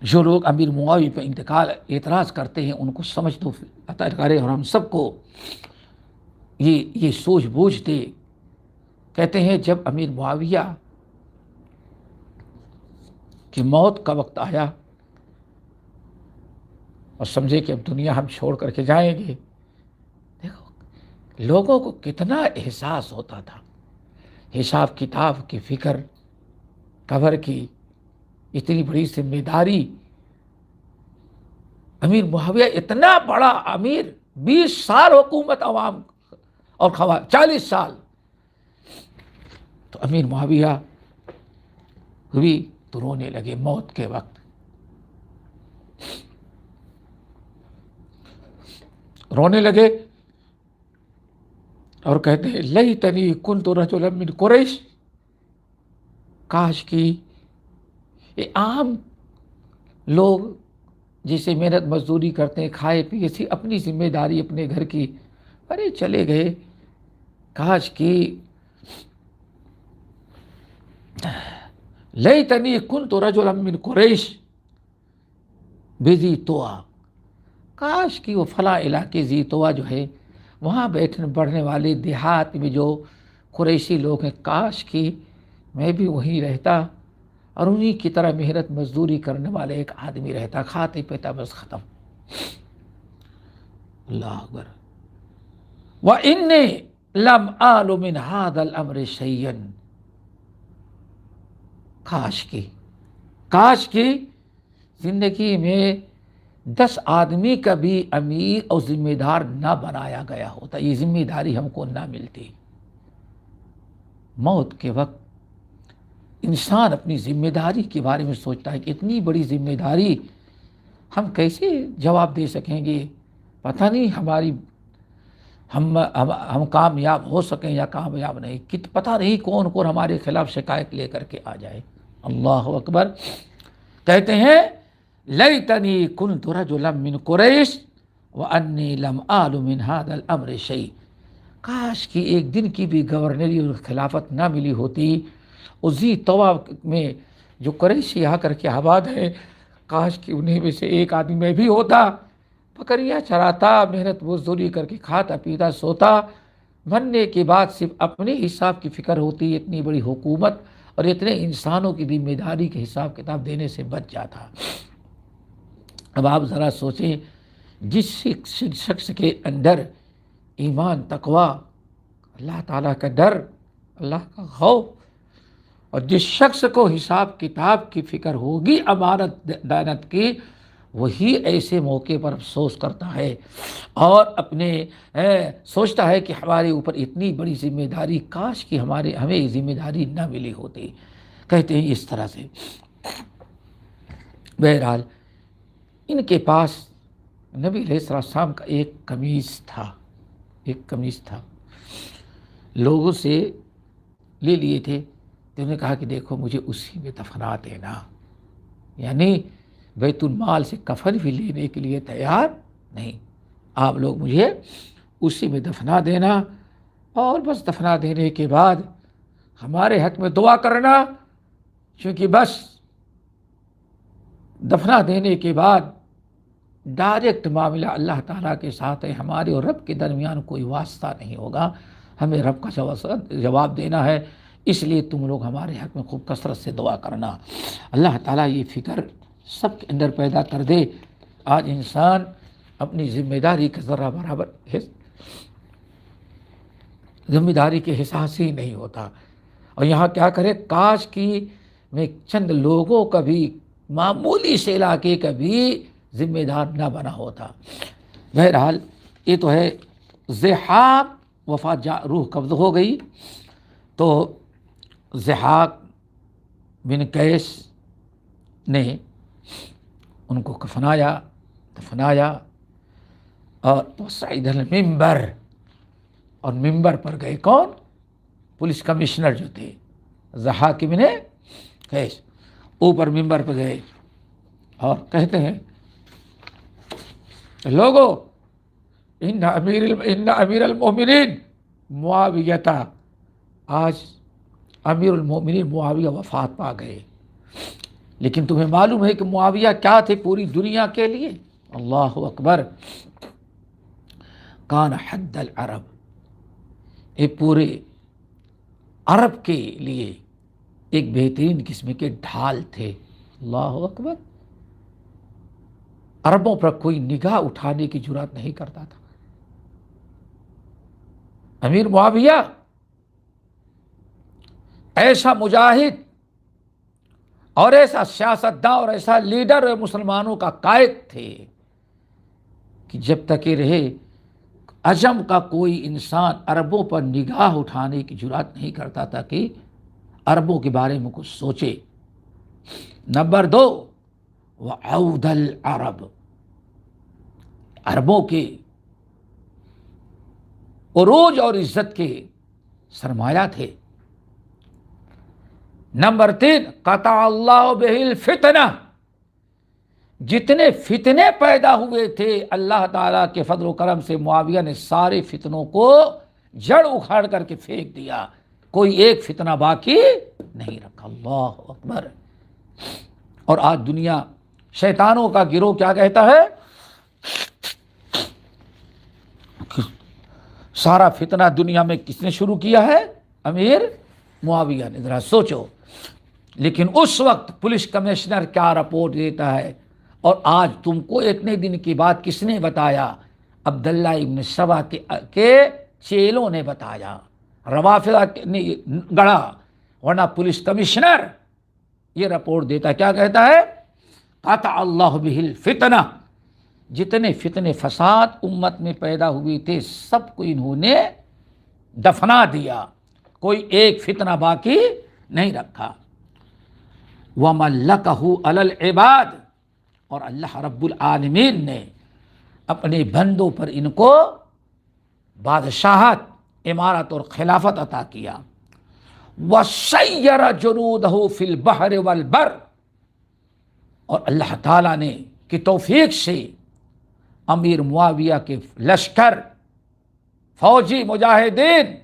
جو لوگ امیر معاویہ پہ انتقال اعتراض کرتے ہیں ان کو سمجھ تو عطا کرے، اور ہم سب کو یہ سوچ بوجھ دے. کہتے ہیں جب امیر معاویہ کی موت کا وقت آیا اور سمجھے کہ اب دنیا ہم چھوڑ کر کے جائیں گے، دیکھو لوگوں کو کتنا احساس ہوتا تھا. حساب کتاب کی فکر، قبر کی اتنی بڑی ذمہ داری. امیر معاویہ اتنا بڑا امیر، 20 سال حکومت عوام اور 40 سال. تو امیر معاویہ ہوئی تو رونے لگے موت کے وقت. رونے لگے اور کہتے ہیں لیتنی کنت رجلا من قریش. کاش کی یہ عام لوگ جسے محنت مزدوری کرتے ہیں، کھائے پیے سی، اپنی ذمہ داری اپنے گھر کی، ارے چلے گئے. کاش کی لیتنی کنت رجلا من قریش بذی طویٰ. کاش کی وہ فلاں علاقے ذی طویٰ جو ہے، وہاں بیٹھنے پڑھنے والے دیہات میں جو قریشی لوگ ہیں، کاش کی میں بھی وہیں رہتا اور انہی کی طرح محنت مزدوری کرنے والے ایک آدمی رہتا، کھاتے پیتا بس ختم. اللہ اکبر. وَإِنِّي لَمْ آلُ مِنْ هَذَا الْأَمْرِ شَيْئًا. کاش کی زندگی میں 10 آدمی کا بھی امیر اور ذمہ دار نہ بنایا گیا ہوتا، یہ ذمہ داری ہم کو نہ ملتی. موت کے وقت انسان اپنی ذمہ داری کے بارے میں سوچتا ہے کہ اتنی بڑی ذمہ داری ہم کیسے جواب دے سکیں گے. پتہ نہیں ہم کامیاب ہو سکیں یا کامیاب نہیں، پتہ نہیں کون ہمارے خلاف شکایت لے کر کے آ جائے. اللہ اکبر. کہتے ہیں لیتنی کنت رجلا من قریش وانی لم آل من هذا الامر شیء. کاش کی ایک دن کی بھی گورنری اور خلافت نہ ملی ہوتی. ذی طویٰ میں جو قریشی آ کر کے آباد ہیں، کاش کی انہیں میں سے ایک آدمی میں بھی ہوتا، بکریاں چراتا، محنت مزدوری کر کے کھاتا پیتا سوتا، مرنے کے بعد صرف اپنے حساب کی فکر ہوتی، اتنی بڑی حکومت اور اتنے انسانوں کی ذمہ داری کے حساب کتاب دینے سے بچ جاتا. اب آپ ذرا سوچیں، جس شخص کے اندر ایمان، تقوی، اللہ تعالیٰ کا ڈر، اللہ کا خوف. اور جس شخص کو حساب کتاب کی فکر ہوگی، امانت دانت کی، وہی ایسے موقع پر افسوس کرتا ہے اور اپنے سوچتا ہے کہ ہمارے اوپر اتنی بڑی ذمہ داری، کاش کہ ہمیں یہ ذمہ داری نہ ملی ہوتی. کہتے ہیں اس طرح سے. بہرحال ان کے پاس نبی علیہ السلام کا ایک قمیص تھا. لوگوں سے لے لیے تھے تو انہوں نے کہا کہ دیکھو مجھے اسی میں دفنا دینا. یعنی بیت المال سے کفن بھی لینے کے لیے تیار نہیں، آپ لوگ مجھے اسی میں دفنا دینا، اور بس دفنا دینے کے بعد ہمارے حق میں دعا کرنا، چونکہ بس دفنا دینے کے بعد ڈائریکٹ معاملہ اللہ تعالیٰ کے ساتھ ہے، ہمارے اور رب کے درمیان کوئی واسطہ نہیں ہوگا، ہمیں رب کا جواب دینا ہے، اس لیے تم لوگ ہمارے حق میں خوب کثرت سے دعا کرنا. اللہ تعالیٰ یہ فکر سب کے اندر پیدا کر دے. آج انسان اپنی ذمہ داری کا ذرہ برابر ذمہ داری کے احساس ہی نہیں ہوتا. اور یہاں کیا کرے، کاش کی میں چند لوگوں کا بھی، معمولی سے علاقے کا بھی ذمہ دار نہ بنا ہوتا. بہرحال یہ تو ہے. ضحاک وفات روح قبض ہو گئی تو ضحاک بن قیس نے ان کو دفنایا اور وصعد المنبر، اور ممبر پر گئے کون؟ پولیس کمشنر جو تھے ضحاک بن قیس، اوپر ممبر پہ گئے اور کہتے ہیں لوگو ان امیر المومنین معاویہ، آج امیر المومنین معاویہ وفات پا گئے. لیکن تمہیں معلوم ہے کہ معاویہ کیا تھے پوری دنیا کے لیے؟ اللہ اکبر. کان حد العرب، یہ پورے عرب کے لیے ایک بہترین قسم کے ڈھال تھے. اللہ اکبر. عربوں پر کوئی نگاہ اٹھانے کی جرات نہیں کرتا تھا. امیر معاویہ ایسا مجاہد اور ایسا سیاستداں اور ایسا لیڈر مسلمانوں کا قائد تھے کہ جب تک یہ رہے عجم کا کوئی انسان عربوں پر نگاہ اٹھانے کی جرات نہیں کرتا تھا کہ عربوں کے بارے میں کچھ سوچے. نمبر 2، وعود العرب، عربوں کے عروج اور عزت کے سرمایہ تھے. نمبر 3، قطع اللہ بہ الفتنہ، جتنے فتنے پیدا ہوئے تھے اللہ تعالیٰ کے فضل و کرم سے معاویہ نے سارے فتنوں کو جڑ اکھاڑ کر کے پھینک دیا، کوئی ایک فتنہ باقی نہیں رکھا. اللہ اکبر. اور آج دنیا شیطانوں کا گروہ کیا کہتا ہے؟ سارا فتنہ دنیا میں کس نے شروع کیا ہے؟ امیر معاویہ نے. ذرا سوچو. لیکن اس وقت پولیس کمشنر کیا رپورٹ دیتا ہے، اور آج تم کو اتنے دن کے بعد کس نے بتایا؟ عبداللہ ابن سبا کے چیلوں نے بتایا، روافضہ نے گڑھا، ورنہ پولیس کمشنر یہ رپورٹ دیتا. کیا کہتا ہے؟ قطع اللہ بہ الفتنہ، جتنے فتنے فساد امت میں پیدا ہوئے تھے سب کو انہوں نے دفنا دیا، کوئی ایک فتنہ باقی نہیں رکھا. وَمَلَّكَهُ عَلَى الْعِبَادِ، اور اللہ رب العالمین نے اپنے بندوں پر ان کو بادشاہت، امارت اور خلافت عطا کیا. وَسَيَّرَ جُنُودَهُ فِي الْبَحْرِ وَالْبَرِّ، اور اللہ تعالیٰ نے کی توفیق سے امیر معاویہ کے لشکر، فوجی مجاہدین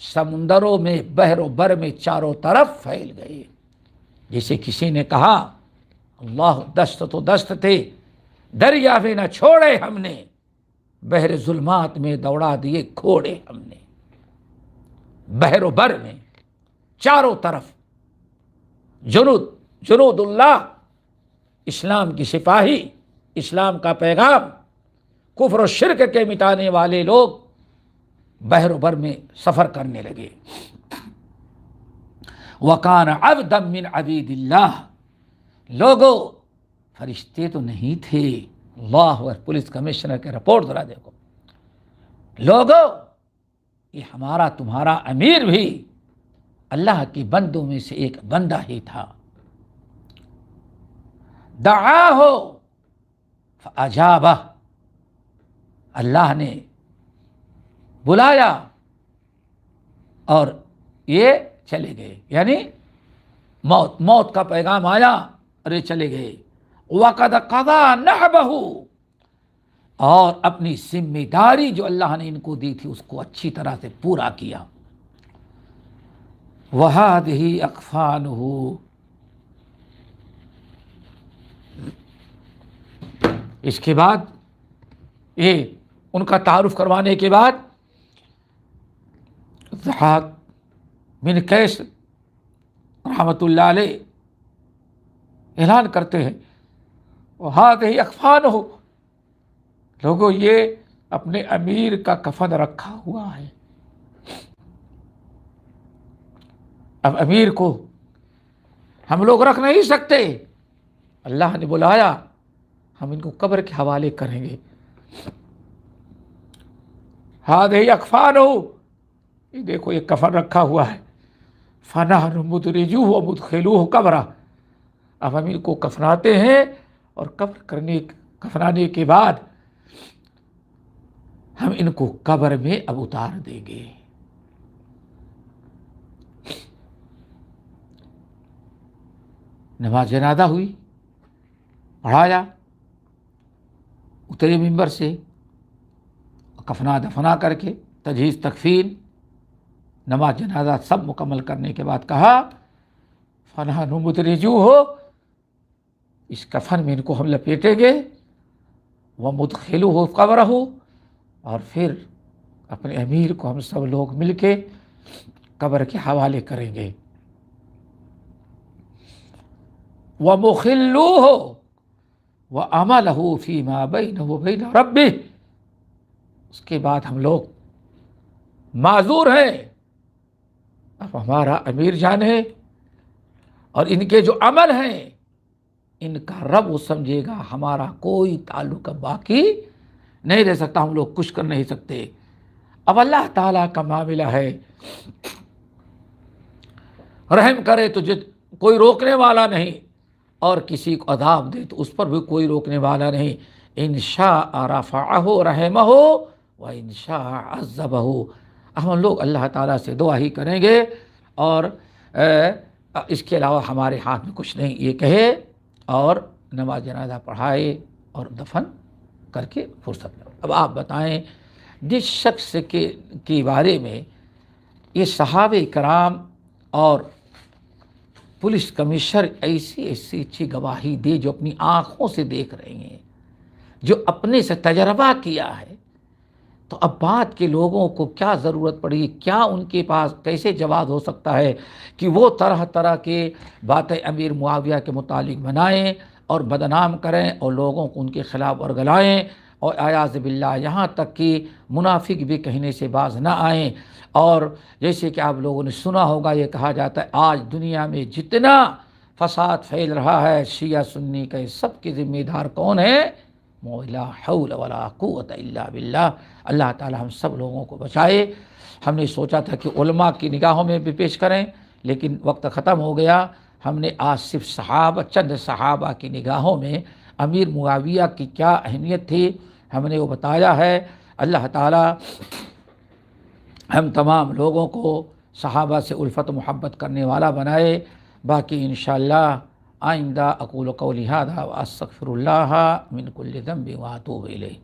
سمندروں میں، بحر و بر میں چاروں طرف پھیل گئے. جیسے کسی نے کہا اللہ دست تو دست تھے، دریا میں نہ چھوڑے ہم نے، بحر ظلمات میں دوڑا دیے کھوڑے ہم نے. بحر و بر میں چاروں طرف جنود اللہ، اسلام کی سپاہی، اسلام کا پیغام، کفر و شرک کے مٹانے والے لوگ بحر و بر میں سفر کرنے لگے۔ وَكَانَ عَبْدًا مِّنْ عَبِيدِ اللَّهِ، لوگوں فرشتے تو نہیں تھے، اللہ اور پولیس کمشنر کے رپورٹ ذرا دیکھو، لوگوں یہ ہمارا تمہارا امیر بھی اللہ کے بندوں میں سے ایک بندہ ہی تھا۔ دعاہ فاجابہ، اللہ نے بلایا اور یہ چلے گئے، یعنی موت کا پیغام آیا اور یہ چلے گئے۔ وَقَدْ قَضَى نَحْبَهُ، اور اپنی ذمہ داری جو اللہ نے ان کو دی تھی اس کو اچھی طرح سے پورا کیا۔ وَهَٰذِهِ أَكْفَانُهُ، اس کے بعد یہ ان کا تعارف کروانے کے بعد ضحاک بن قیس رحمۃ اللہ علیہ اعلان کرتے ہیں وَهَٰذِهِ أَكْفَانُهُ، لوگوں یہ اپنے امیر کا کفن رکھا ہوا ہے۔ اب امیر کو ہم لوگ رکھ نہیں سکتے، اللہ نے بلایا، ہم ان کو قبر کے حوالے کریں گے۔ هَٰذِهِ أَكْفَانُهُ، یہ دیکھو یہ کفن رکھا ہوا ہے۔ فَنَحْنُ مُدْرِجُوهُ وَمُدْخِلُوهُ قَبْرَهُ، اب ہم ان کو کفناتے ہیں اور کفنانے کے بعد ہم ان کو قبر میں اب اتار دیں گے۔ نماز جنازہ ہوئی، پڑھایا، اترے ممبر سے، کفنا دفنا کر کے تجہیز تکفین نماز جنازہ سب مکمل کرنے کے بعد کہا فَنَحْنُ مُدْرِجُوهُ، اس کفن میں ان کو ہم لپیٹیں گے، وَمُدْخِلُوهُ قَبْرَهُ، اور پھر اپنے امیر کو ہم سب لوگ مل کے قبر کے حوالے کریں گے۔ وَمُخِلُّوهُ وَعَمَلَهُ فِي مَا بَيْنَهُ وَبَيْنَ رَبِّهِ، اس کے بعد ہم لوگ معذور ہیں، اب ہمارا امیر جان ہے اور ان کے جو عمل ہیں ان کا رب وہ سمجھے گا، ہمارا کوئی تعلق باقی نہیں رہ سکتا، ہم لوگ کچھ کر نہیں سکتے۔ اب اللہ تعالیٰ کا معاملہ ہے، رحم کرے تو کوئی روکنے والا نہیں، اور کسی کو عذاب دے تو اس پر بھی کوئی روکنے والا نہیں۔ ان شاء رفعہ رحمہ و ان شاء عذبہ، ہم لوگ اللہ تعالیٰ سے دعا ہی کریں گے، اور اس کے علاوہ ہمارے ہاتھ میں کچھ نہیں، یہ کہے اور نماز جنازہ پڑھائے اور دفن کر کے فرصت لو۔ اب آپ بتائیں جس شخص کے بارے میں یہ صحابہ کرام اور پولیس کمشنر ایسی اچھی گواہی دے، جو اپنی آنکھوں سے دیکھ رہے ہیں، جو اپنے سے تجربہ کیا ہے، تو اب بعد کے لوگوں کو کیا ضرورت پڑی، کیا ان کے پاس کیسے جواز ہو سکتا ہے کہ وہ طرح طرح کے باتیں امیر معاویہ کے متعلق بنائیں اور بدنام کریں اور لوگوں کو ان کے خلاف ورگلائیں، اور اعاذ باللہ یہاں تک کہ منافق بھی کہنے سے باز نہ آئیں۔ اور جیسے کہ آپ لوگوں نے سنا ہوگا، یہ کہا جاتا ہے آج دنیا میں جتنا فساد پھیل رہا ہے شیعہ سنی کا، سب کے ذمہ دار کون ہے؟ لا حول ولا قوت الا باللہ۔ اللہ تعالی ہم سب لوگوں کو بچائے۔ ہم نے سوچا تھا کہ علماء کی نگاہوں میں بھی پیش کریں، لیکن وقت ختم ہو گیا۔ ہم نے آج صرف چند صحابہ کی نگاہوں میں امیر معاویہ کی کیا اہمیت تھی ہم نے وہ بتایا ہے۔ اللہ تعالی ہم تمام لوگوں کو صحابہ سے الفت محبت کرنے والا بنائے۔ باقی انشاءاللہ آئندہ اقول قولی ھذا واستغفر اللہ من کل ذنب واتوب الیہ۔